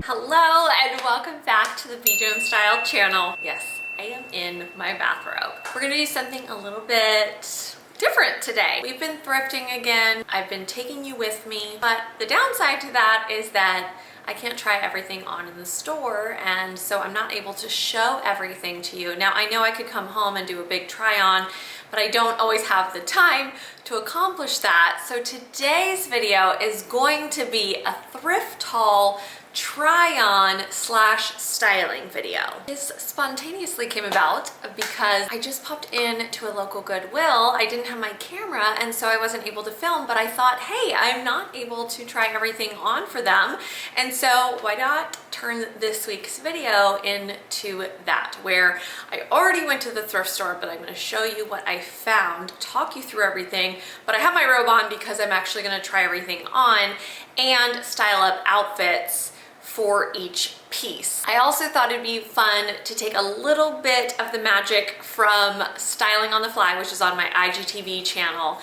Hello and welcome back to the BJ Style channel. Yes, I am in my bathrobe. We're gonna do something a little bit different today. We've been thrifting again. I've been taking you with me, but the downside to that is that I can't try everything on in the store, and so I'm not able to show everything to you. Now, I know I could come home and do a big try on, but I don't always have the time to accomplish that. So today's video is going to be a thrift haul try on slash styling video. This spontaneously came about because I just popped in to a local Goodwill. I didn't have my camera and so I wasn't able to film, but I thought, hey, I'm not able to try everything on for them. And so why not turn this week's video into that, where I already went to the thrift store, but I'm gonna show you what I found, talk you through everything, but I have my robe on because I'm actually gonna try everything on and style up outfits for each piece. I also thought it'd be fun to take a little bit of the magic from Styling on the Fly, which is on my IGTV channel,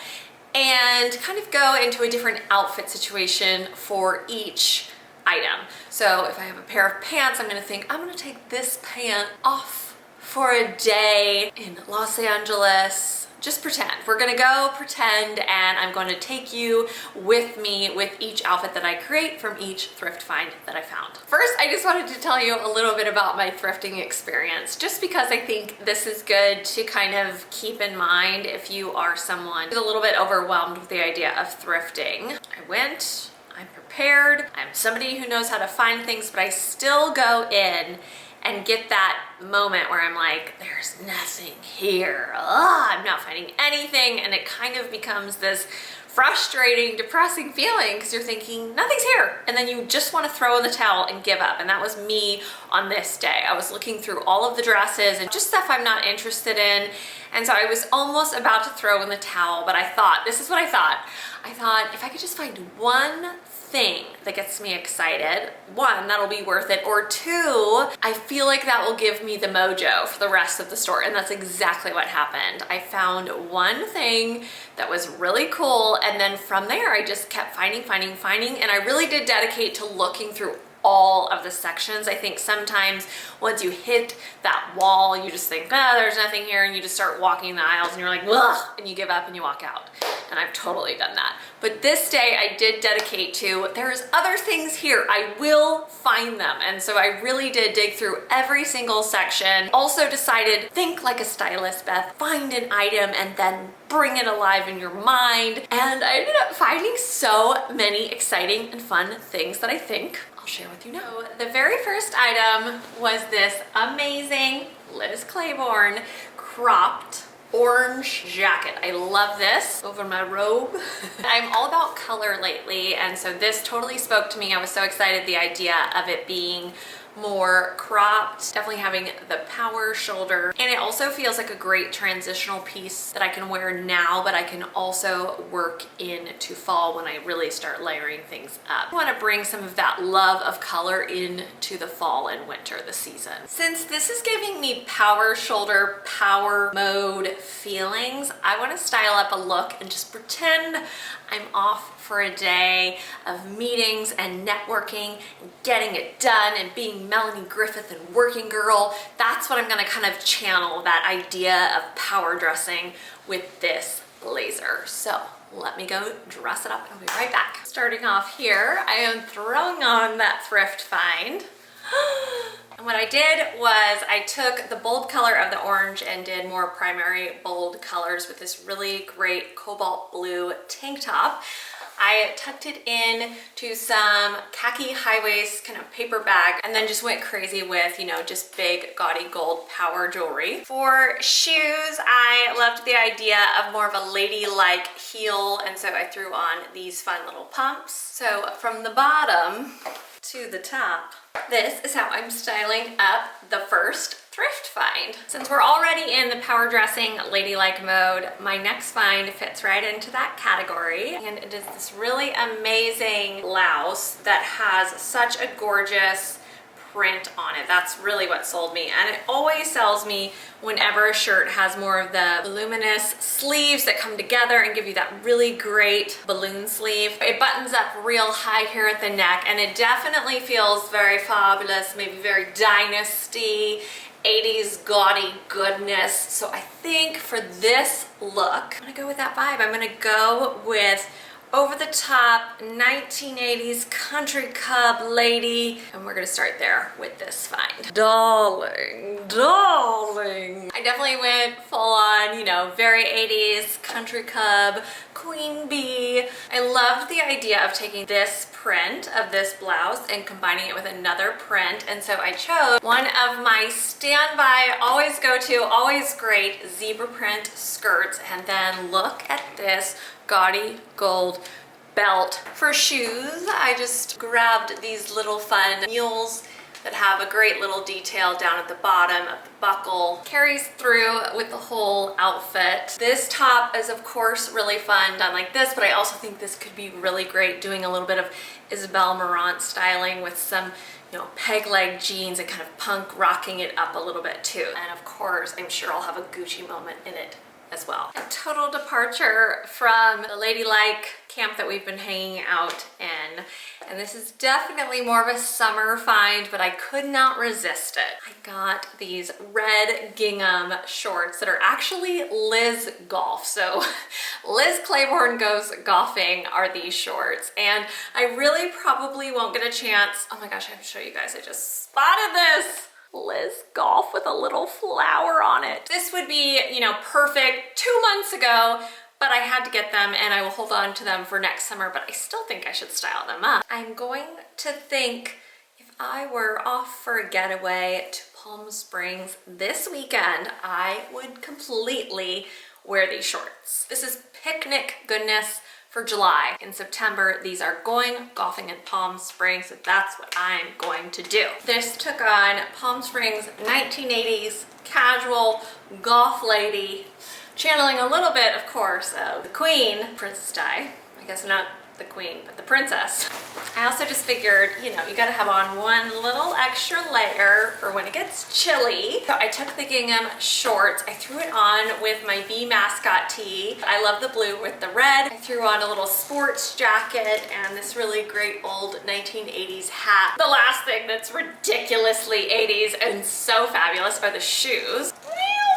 and kind of go into a different outfit situation for each item. So if I have a pair of pants, I'm gonna think, I'm gonna take this pant off for a day in Los Angeles. Just pretend. We're gonna go pretend, and I'm going to take you with me with each outfit that I create from each thrift find that I found. First, I just wanted to tell you a little bit about my thrifting experience, just because I think this is good to kind of keep in mind if you are someone who's a little bit overwhelmed with the idea of thrifting. I went, I'm prepared, I'm somebody who knows how to find things, but I still go in and get that moment where I'm like, there's nothing here. I'm not finding anything. And it kind of becomes this frustrating, depressing feeling because you're thinking, nothing's here. And then you just want to throw in the towel and give up. And that was me on this day. I was looking through all of the dresses and just stuff I'm not interested in. And so I was almost about to throw in the towel, but I thought, this is what I thought. I thought if I could just find one thing that gets me excited, one, that'll be worth it, or two, I feel like that will give me the mojo for the rest of the store. And that's exactly what happened. I found one thing that was really cool, and then from there I just kept finding, and I really did dedicate to looking through all of the sections. I think sometimes once you hit that wall, you just think, oh, there's nothing here, and you just start walking the aisles and you're like, ugh, and you give up and you walk out. And I've totally done that. But this day I did dedicate to, there's other things here, I will find them. And so I really did dig through every single section. Also decided, think like a stylist, Beth, find an item and then bring it alive in your mind. And I ended up finding so many exciting and fun things that I think I'll share with you now. So the very first item was this amazing Liz Claiborne cropped orange jacket. I love this over my robe. I'm all about color lately, and so this totally spoke to me. I was so excited, the idea of it being more cropped, definitely having the power shoulder, and it also feels like a great transitional piece that I can wear now, but I can also work into fall when I really start layering things up. I want to bring some of that love of color into the fall and winter, the season. Since this is giving me power shoulder, power mode feelings, I want to style up a look and just pretend I'm off for a day of meetings and networking and getting it done and being Melanie Griffith and working girl. That's what I'm gonna kind of channel, that idea of power dressing with this blazer. So let me go dress it up and I'll be right back. Starting off here, I am throwing on that thrift find. And what I did was I took the bold color of the orange and did more primary bold colors with this really great cobalt blue tank top. I tucked it in to some khaki high waist kind of paper bag, and then just went crazy with, you know, just big gaudy gold power jewelry. For shoes, I loved the idea of more of a ladylike heel, and so I threw on these fun little pumps. So from the bottom to the top, this is how I'm styling up the first thrift find. Since we're already in the power dressing ladylike mode, my next find fits right into that category, and it is this really amazing blouse that has such a gorgeous print on it. That's really what sold me. And it always sells me whenever a shirt has more of the voluminous sleeves that come together and give you that really great balloon sleeve. It buttons up real high here at the neck, and it definitely feels very fabulous, maybe very dynasty, 80s gaudy goodness. So I think for this look, I'm gonna go with that vibe. I'm gonna go with over the top 1980s country cub lady, and we're gonna start there with this find. Darling, darling. I definitely went full on, you know, very 80s country cub, queen bee. I loved the idea of taking this print of this blouse and combining it with another print, and so I chose one of my standby, always go to, always great zebra print skirts, and then look at this gaudy gold belt. For shoes, I just grabbed these little fun mules that have a great little detail down at the bottom of the buckle. Carries through with the whole outfit. This top is of course really fun done like this, but I also think this could be really great doing a little bit of Isabel Marant styling with some, you know, peg leg jeans and kind of punk rocking it up a little bit too. And of course, I'm sure I'll have a Gucci moment in it as well. A total departure from the ladylike camp that we've been hanging out in. And this is definitely more of a summer find, but I could not resist it. I got these red gingham shorts that are actually Liz Golf. So Liz Claiborne Goes Golfing are these shorts. And I really probably won't get a chance. Oh my gosh, I have to show you guys. I just spotted this. Liz Golf with a little flower on it. This would be, you know, perfect 2 months ago, but I had to get them and I will hold on to them for next summer, but I still think I should style them up. I'm going to think if I were off for a getaway to Palm Springs this weekend, I would completely wear these shorts. This is picnic goodness for July. In September, these are going golfing in Palm Springs, so that's what I'm going to do. This took on Palm Springs 1980s casual golf lady, channeling a little bit, of course, of the queen, Princess Di. I guess not the queen, but the princess. I also just figured, you know, you gotta have on one little extra layer for when it gets chilly. So I took the gingham shorts, I threw it on with my Bee mascot tee. I love the blue with the red. I threw on a little sports jacket and this really great old 1980s hat. The last thing that's ridiculously 80s and so fabulous are the shoes.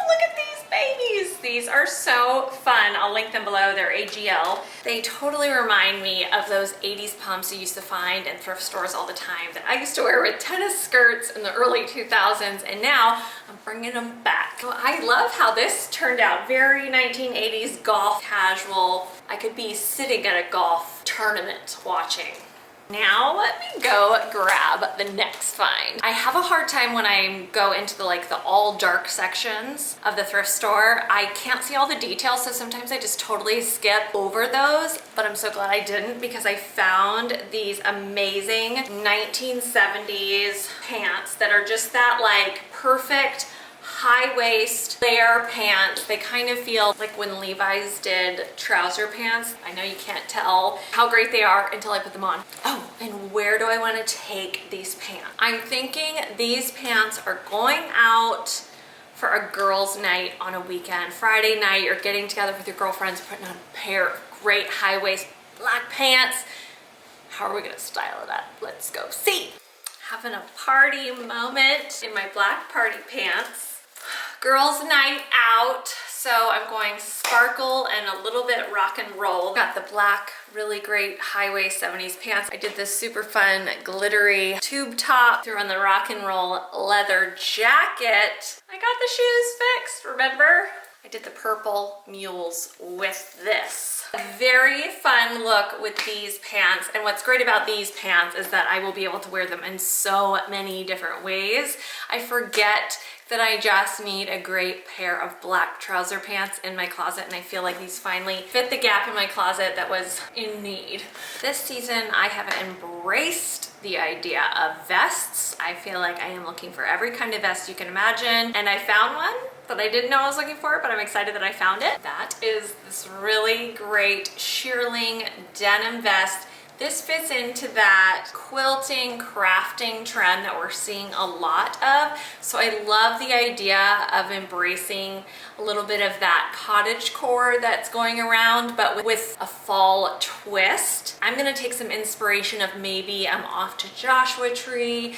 Look at these babies. These are so fun. I'll link them below. They're AGL. They totally remind me of those 80s pumps you used to find in thrift stores all the time that I used to wear with tennis skirts in the early 2000s, and now I'm bringing them back. So I love how this turned out. Very 1980s golf casual. I could be sitting at a golf tournament watching. Now let me go grab the next find. I have a hard time when I go into the all dark sections of the thrift store. I can't see all the details, so sometimes I just totally skip over those, but I'm so glad I didn't because I found these amazing 1970s pants that are just that perfect high waist layer pants. They kind of feel like when Levi's did trouser pants. I know you can't tell how great they are until I put them on. Oh, and where do I want to take these pants? I'm thinking these pants are going out for a girls' night on a weekend. Friday night, you're getting together with your girlfriends, putting on a pair of great high waist black pants. How are we gonna style it up? Let's go see. Having a party moment in my black party pants. Girls' night out, so I'm going sparkle and a little bit rock and roll. Got the black, really great high waist 70s pants. I did this super fun glittery tube top, threw on the rock and roll leather jacket. I got the shoes fixed, remember? I did the purple mules with this. A very fun look with these pants, and what's great about these pants is that I will be able to wear them in so many different ways. I forget that I just need a great pair of black trouser pants in my closet, and I feel like these finally fit the gap in my closet that was in need. This season I have embraced the idea of vests. I feel like I am looking for every kind of vest you can imagine, and I found one that I didn't know I was looking for, but I'm excited that I found it. That is this really great shearling denim vest This fits into that quilting, crafting trend that we're seeing a lot of. So I love the idea of embracing a little bit of that cottagecore that's going around, but with a fall twist. I'm gonna take some inspiration of maybe I'm off to Joshua Tree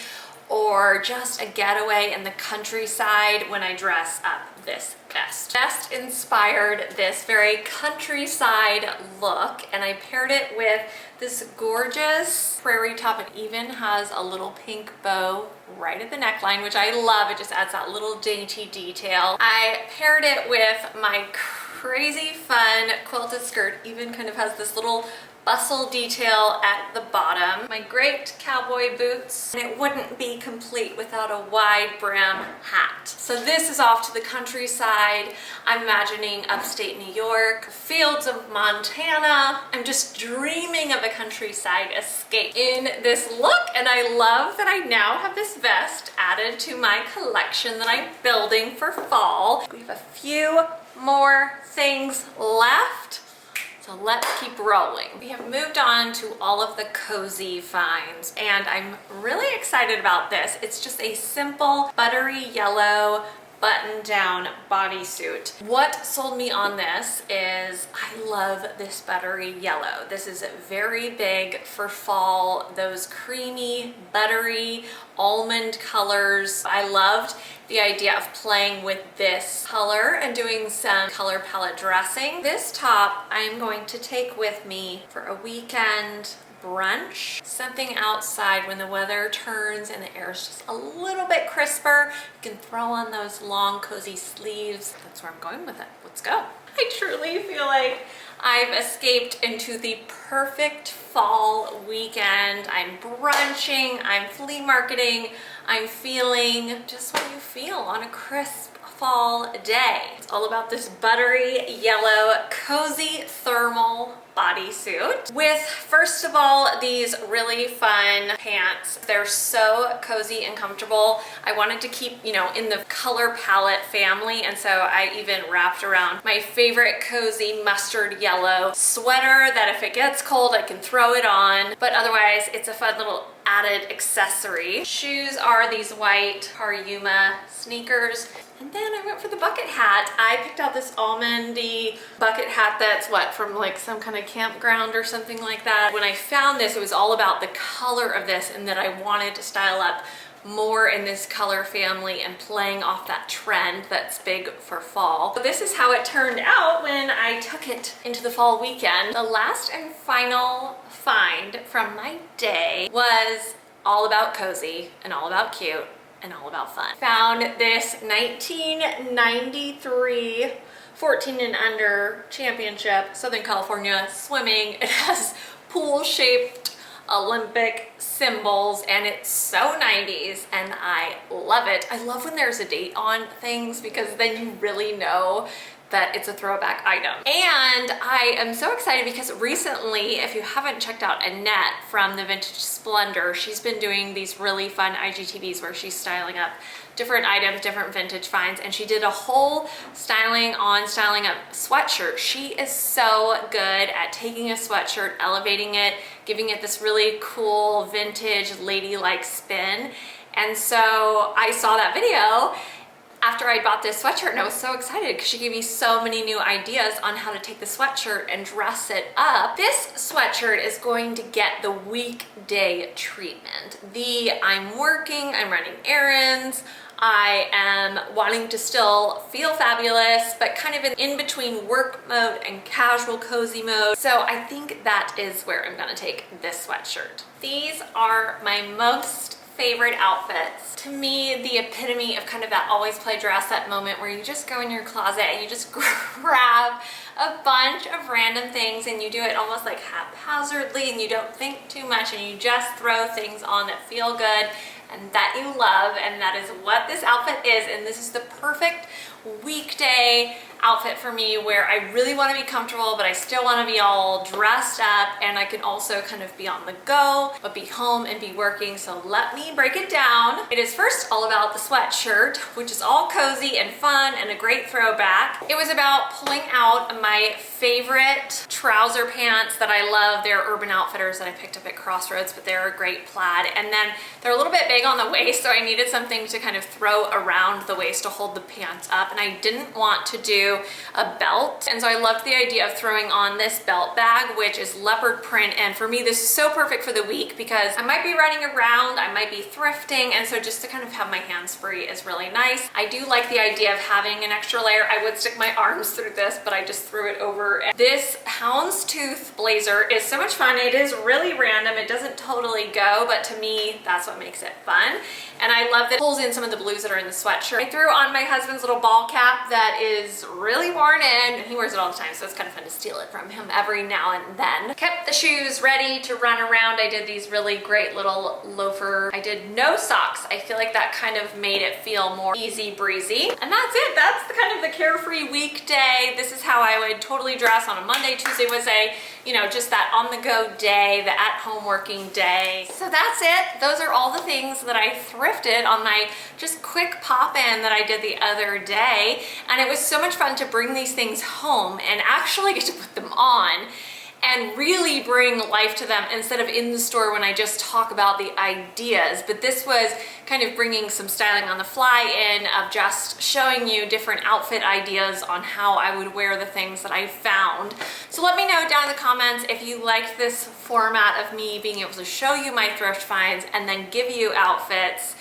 or just a getaway in the countryside when I dress up this vest. Vest inspired this very countryside look, and I paired it with this gorgeous prairie top. It even has a little pink bow right at the neckline, which I love. It just adds that little dainty detail. I paired it with my crazy fun quilted skirt, even kind of has this little bustle detail at the bottom, my great cowboy boots, and it wouldn't be complete without a wide brim hat. So this is off to the countryside. I'm imagining upstate New York, fields of Montana. I'm just dreaming of a countryside escape in this look, and I love that I now have this vest added to my collection that I'm building for fall. We have a few more things left. So let's keep rolling. We have moved on to all of the cozy finds, and I'm really excited about this. It's just a simple buttery yellow button-down bodysuit. What sold me on this is I love this buttery yellow. This is very big for fall, those creamy, buttery, almond colors. I loved the idea of playing with this color and doing some color palette dressing. This top I'm going to take with me for a weekend brunch, something outside when the weather turns and the air is just a little bit crisper. You can throw on those long cozy sleeves. That's where I'm going with it. Let's go. I truly feel like I've escaped into the perfect fall weekend. I'm brunching, I'm flea marketing, I'm feeling just what you feel on a crisp fall day. It's all about this buttery yellow cozy thermal bodysuit with, first of all, these really fun pants. They're so cozy and comfortable. I wanted to keep, you know, in the color palette family, and so I even wrapped around my favorite cozy mustard yellow sweater that if it gets cold I can throw it on, but otherwise it's a fun little added accessory. Shoes are these white Haruma sneakers. And then I went for the bucket hat. I picked out this almondy bucket hat that's what, from like some kind of campground or something like that. When I found this, it was all about the color of this and that I wanted to style up more in this color family and playing off that trend that's big for fall. So this is how it turned out when I took it into the fall weekend. The last and final find from my day was all about cozy and all about cute and all about fun. Found this 1993 14 and under championship, Southern California swimming. It has pool-shaped Olympic symbols and it's so 90s and I love it. I love when there's a date on things because then you really know that it's a throwback item. And I am so excited because recently, if you haven't checked out Annette from the Vintage Splendor, she's been doing these really fun IGTVs where she's styling up different items, different vintage finds, and she did a whole styling up sweatshirt. She is so good at taking a sweatshirt, elevating it, giving it this really cool vintage ladylike spin. And so I saw that video after I bought this sweatshirt and I was so excited because she gave me so many new ideas on how to take the sweatshirt and dress it up. This sweatshirt is going to get the weekday treatment. I'm working, I'm running errands, I am wanting to still feel fabulous, but kind of in between work mode and casual cozy mode. So I think that is where I'm gonna take this sweatshirt. These are my most favorite outfits. To me, the epitome of kind of that always play dress up moment where you just go in your closet and you just grab a bunch of random things and you do it almost like haphazardly and you don't think too much and you just throw things on that feel good and that you love, and that is what this outfit is. And this is the perfect weekday outfit for me where I really want to be comfortable but I still want to be all dressed up and I can also kind of be on the go but be home and be working. So let me break it down. It is first all about the sweatshirt, which is all cozy and fun and a great throwback. It was about pulling out my favorite trouser pants that I love. They're Urban Outfitters that I picked up at Crossroads, but they're a great plaid. And then they're a little bit big on the waist, so I needed something to kind of throw around the waist to hold the pants up. And I didn't want to do a belt. And so I loved the idea of throwing on this belt bag, which is leopard print. And for me, this is so perfect for the week because I might be running around, I might be thrifting. And so just to kind of have my hands free is really nice. I do like the idea of having an extra layer. I would stick my arms through this, but I just threw it over. This houndstooth blazer is so much fun. It is really random. It doesn't totally go, but to me, that's what makes it fun. And I love that it pulls in some of the blues that are in the sweatshirt. I threw on my husband's little ball cap that is really worn in. He wears it all the time, so it's kind of fun to steal it from him every now and then. Kept the shoes ready to run around. I did these really great little loafer. I did no socks. I feel like that kind of made it feel more easy breezy. And that's it. That's the kind of the carefree weekday. This is how I would totally dress on a Monday. Tuesday was a, you know, just that on the go day, the at home working day. So that's it. Those are all the things that I thrifted on my just quick pop in that I did the other day. And it was so much fun to bring these things home and actually get to put them on and really bring life to them instead of in the store when I just talk about the ideas. But this was kind of bringing some styling on the fly in of just showing you different outfit ideas on how I would wear the things that I found. So let me know down in the comments if you liked this format of me being able to show you my thrift finds and then give you outfits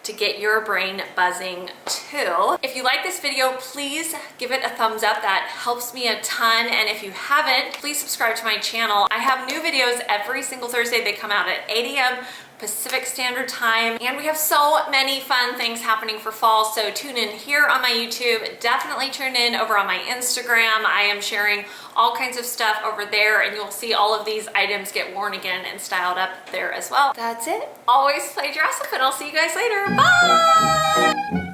to get your brain buzzing too. If you like this video, please give it a thumbs up. That helps me a ton. And if you haven't, please subscribe to my channel. I have new videos every single Thursday. They come out at 8 a.m. Pacific Standard Time. And we have so many fun things happening for fall. So tune in here on my YouTube. Definitely tune in over on my Instagram. I am sharing all kinds of stuff over there and you'll see all of these items get worn again and styled up there as well. That's it. Always play dress up and I'll see you guys later. Bye!